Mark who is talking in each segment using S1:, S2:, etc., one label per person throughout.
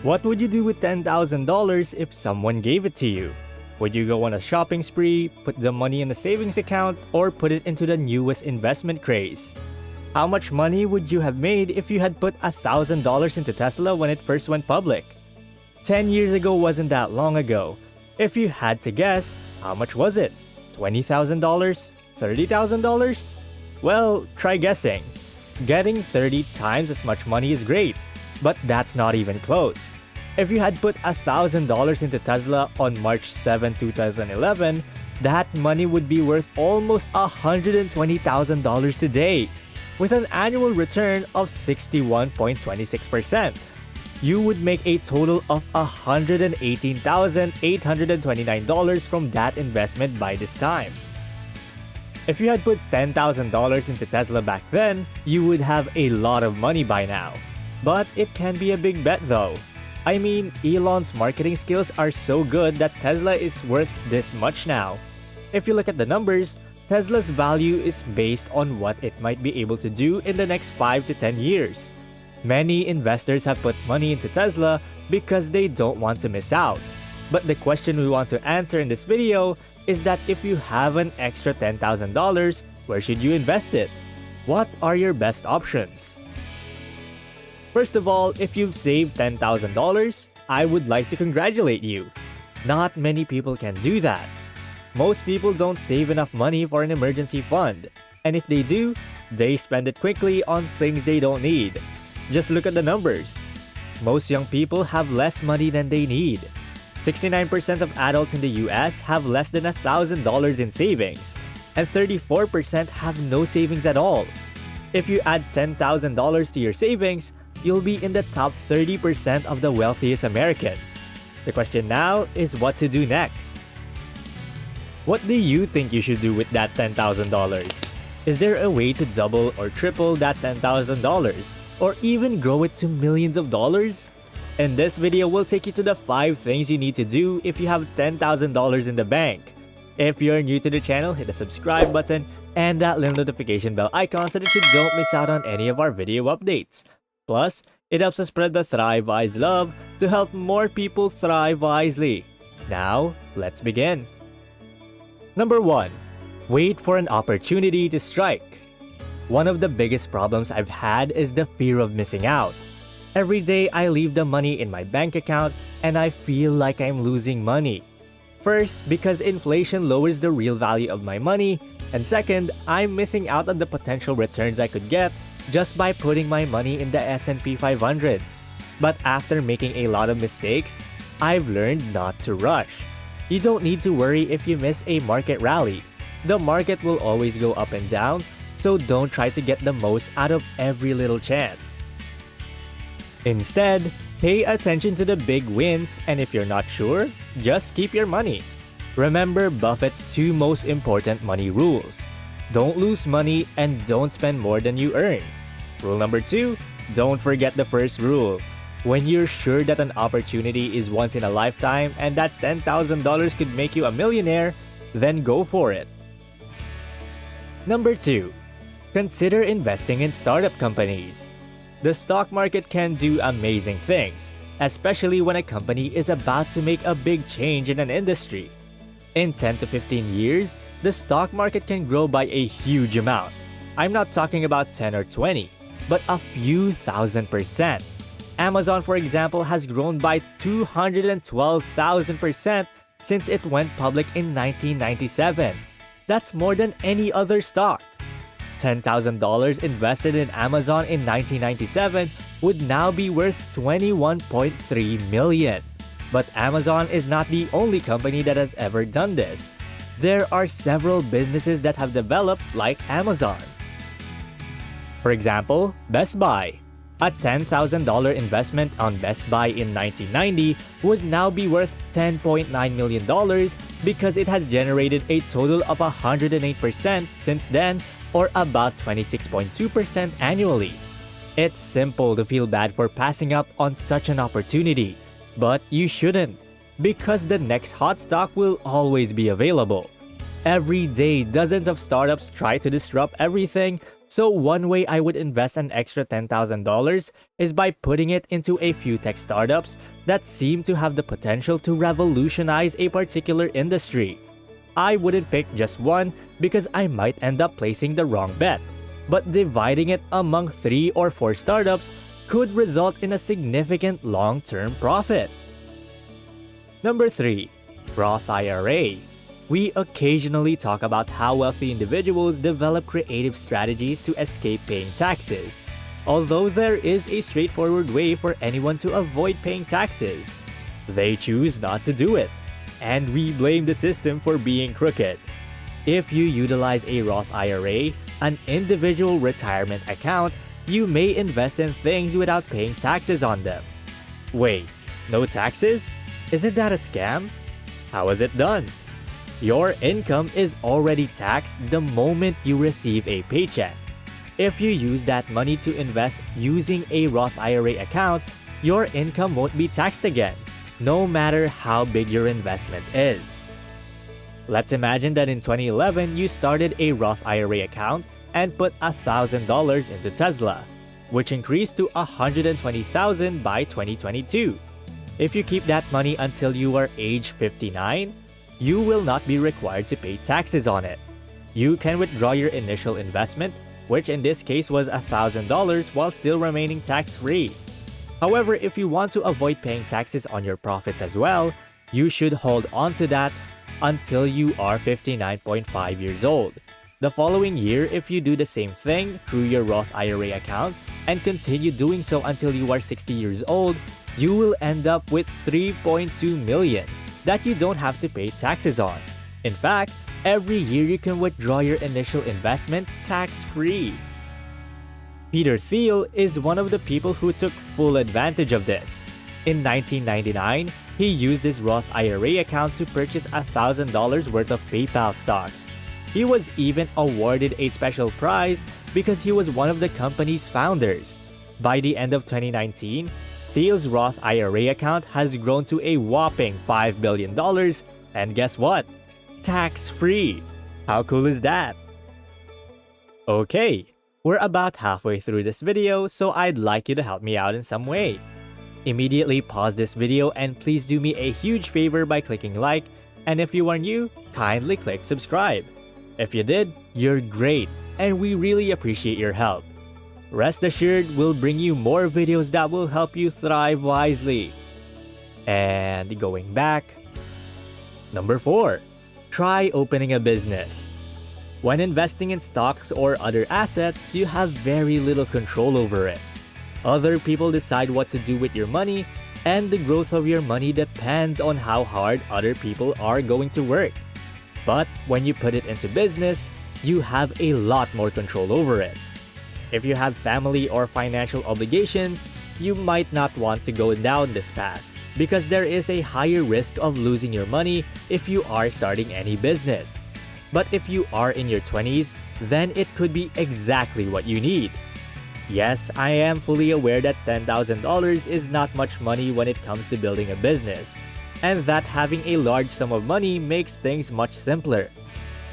S1: What would you do with $10,000 if someone gave it to you? Would you go on a shopping spree, put the money in a savings account, or put it into the newest investment craze? How much money would you have made if you had put $1,000 into Tesla when it first went public? 10 years ago wasn't that long ago. If you had to guess, how much was it? $20,000? $30,000? Well, try guessing. Getting 30 times as much money is great, but that's not even close. If you had put $1,000 into Tesla on March 7, 2011, that money would be worth almost $120,000 today, with an annual return of 61.26%. You would make a total of $118,829 from that investment by this time. If you had put $10,000 into Tesla back then, you would have a lot of money by now. But it can be a big bet though. I mean, Elon's marketing skills are so good that Tesla is worth this much now. If you look at the numbers, Tesla's value is based on what it might be able to do in the next 5 to 10 years. Many investors have put money into Tesla because they don't want to miss out. But the question we want to answer in this video is that if you have an extra $10,000, where should you invest it? What are your best options? First of all, if you've saved $10,000, I would like to congratulate you. Not many people can do that. Most people don't save enough money for an emergency fund, and if they do, they spend it quickly on things they don't need. Just look at the numbers. Most young people have less money than they need. 69% of adults in the US have less than $1,000 in savings, and 34% have no savings at all. If you add $10,000 to your savings, you'll be in the top 30% of the wealthiest Americans. The question now is what to do next. What do you think you should do with that $10,000? Is there a way to double or triple that $10,000? Or even grow it to millions of dollars? In this video, we'll take you to the 5 things you need to do if you have $10,000 in the bank. If you're new to the channel, hit the subscribe button and that little notification bell icon so that you don't miss out on any of our video updates. Plus, it helps us spread the Thrive Wise love to help more people thrive wisely. Now, let's begin. Number 1. Wait for an opportunity to strike. One of the biggest problems I've had is the fear of missing out. Every day I leave the money in my bank account and I feel like I'm losing money. First, because inflation lowers the real value of my money, and second, I'm missing out on the potential returns I could get just by putting my money in the S&P 500. But after making a lot of mistakes, I've learned not to rush. You don't need to worry if you miss a market rally. The market will always go up and down, so don't try to get the most out of every little chance. Instead, pay attention to the big wins, and if you're not sure, just keep your money. Remember Buffett's 2 most important money rules. Don't lose money and don't spend more than you earn. Rule number 2, don't forget the first rule. When you're sure that an opportunity is once in a lifetime and that $10,000 could make you a millionaire, then go for it. Number 2. Consider investing in startup companies. The stock market can do amazing things, especially when a company is about to make a big change in an industry. In 10 to 15 years, the stock market can grow by a huge amount. I'm not talking about 10 or 20, but a few thousand%. Amazon, for example, has grown by 212,000% since it went public in 1997. That's more than any other stock. $10,000 invested in Amazon in 1997 would now be worth $21.3 million. But Amazon is not the only company that has ever done this. There are several businesses that have developed like Amazon. For example, Best Buy. A $10,000 investment on Best Buy in 1990 would now be worth $10.9 million because it has generated a total of 108% since then, or about 26.2% annually. It's simple to feel bad for passing up on such an opportunity, but you shouldn't, because the next hot stock will always be available. Every day, dozens of startups try to disrupt everything, So one way I would invest an extra $10,000 is by putting it into a few tech startups that seem to have the potential to revolutionize a particular industry. I wouldn't pick just one because I might end up placing the wrong bet, but dividing it among 3 or 4 startups could result in a significant long-term profit. Number 3. Roth IRA. We occasionally talk about how wealthy individuals develop creative strategies to escape paying taxes, although there is a straightforward way for anyone to avoid paying taxes. They choose not to do it, and we blame the system for being crooked. If you utilize a Roth IRA, an individual retirement account, you may invest in things without paying taxes on them. Wait, no taxes? Isn't that a scam? How is it done? Your income is already taxed the moment you receive a paycheck. If you use that money to invest using a Roth IRA account, your income won't be taxed again, no matter how big your investment is. Let's imagine that in 2011 you started a Roth IRA account and put $1,000 into Tesla, which increased to $120,000 by 2022. If you keep that money until you are age 59, you will not be required to pay taxes on it. You can withdraw your initial investment, which in this case was $1,000, while still remaining tax-free. However, if you want to avoid paying taxes on your profits as well, you should hold on to that until you are 59.5 years old. The following year, if you do the same thing through your Roth IRA account and continue doing so until you are 60 years old, you will end up with $3.2 million that you don't have to pay taxes on. In fact, every year you can withdraw your initial investment tax-free. Peter Thiel is one of the people who took full advantage of this. In 1999, he used his Roth IRA account to purchase $1,000 worth of PayPal stocks. He was even awarded a special prize because he was one of the company's founders. By the end of 2019, Thiel's Roth IRA account has grown to a whopping $5 billion, and guess what? Tax-free! How cool is that? Okay, we're about halfway through this video, so I'd like you to help me out in some way. Immediately pause this video and please do me a huge favor by clicking like, and if you are new, kindly click subscribe. If you did, you're great, and we really appreciate your help. Rest assured, we'll bring you more videos that will help you thrive wisely. And going back. Number 4. Try opening a business. When investing in stocks or other assets, you have very little control over it. Other people decide what to do with your money, and the growth of your money depends on how hard other people are going to work. But when you put it into business, you have a lot more control over it. If you have family or financial obligations, you might not want to go down this path because there is a higher risk of losing your money if you are starting any business. But if you are in your 20s, then it could be exactly what you need. Yes, I am fully aware that $10,000 is not much money when it comes to building a business, and that having a large sum of money makes things much simpler.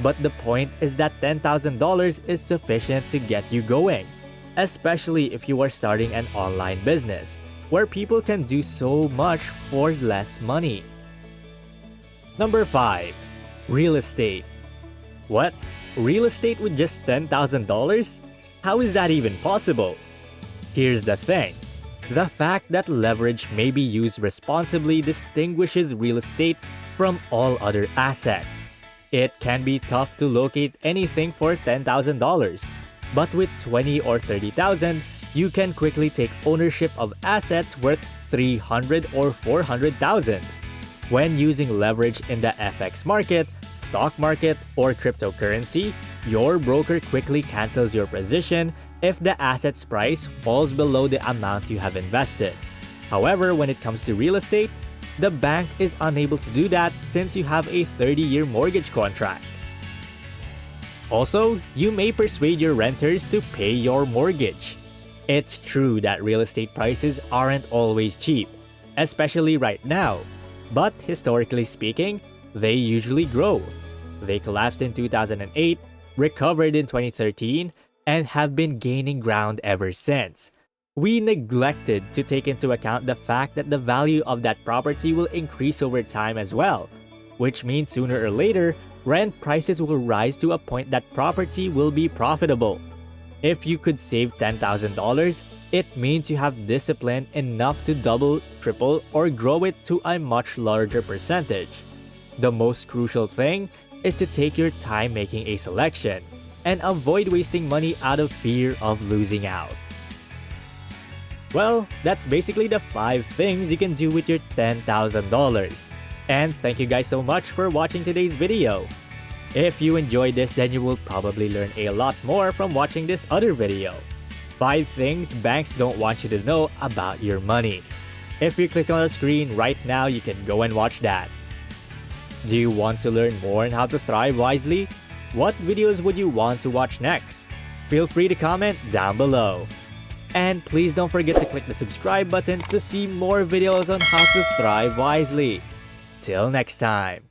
S1: But the point is that $10,000 is sufficient to get you going, especially if you are starting an online business, where people can do so much for less money. Number 5. Real estate. What? Real estate with just $10,000? How is that even possible? Here's the thing. The fact that leverage may be used responsibly distinguishes real estate from all other assets. It can be tough to locate anything for $10,000, but with $20,000 or $30,000, you can quickly take ownership of assets worth $300,000 or $400,000. When using leverage in the FX market, stock market, or cryptocurrency, your broker quickly cancels your position if the asset's price falls below the amount you have invested. However, when it comes to real estate, the bank is unable to do that since you have a 30-year mortgage contract. Also, you may persuade your renters to pay your mortgage. It's true that real estate prices aren't always cheap, especially right now. But historically speaking, they usually grow. They collapsed in 2008, recovered in 2013, and have been gaining ground ever since. We neglected to take into account the fact that the value of that property will increase over time as well, which means sooner or later, rent prices will rise to a point that property will be profitable. If you could save $10,000, it means you have discipline enough to double, triple, or grow it to a much larger percentage. The most crucial thing is to take your time making a selection and avoid wasting money out of fear of losing out. Well, that's basically the 5 things you can do with your $10,000. And thank you guys so much for watching today's video. If you enjoyed this, then you will probably learn a lot more from watching this other video. 5 things banks don't want you to know about your money. If you click on the screen right now, you can go and watch that. Do you want to learn more on how to thrive wisely? What videos would you want to watch next? Feel free to comment down below. And please don't forget to click the subscribe button to see more videos on how to thrive wisely. Till next time.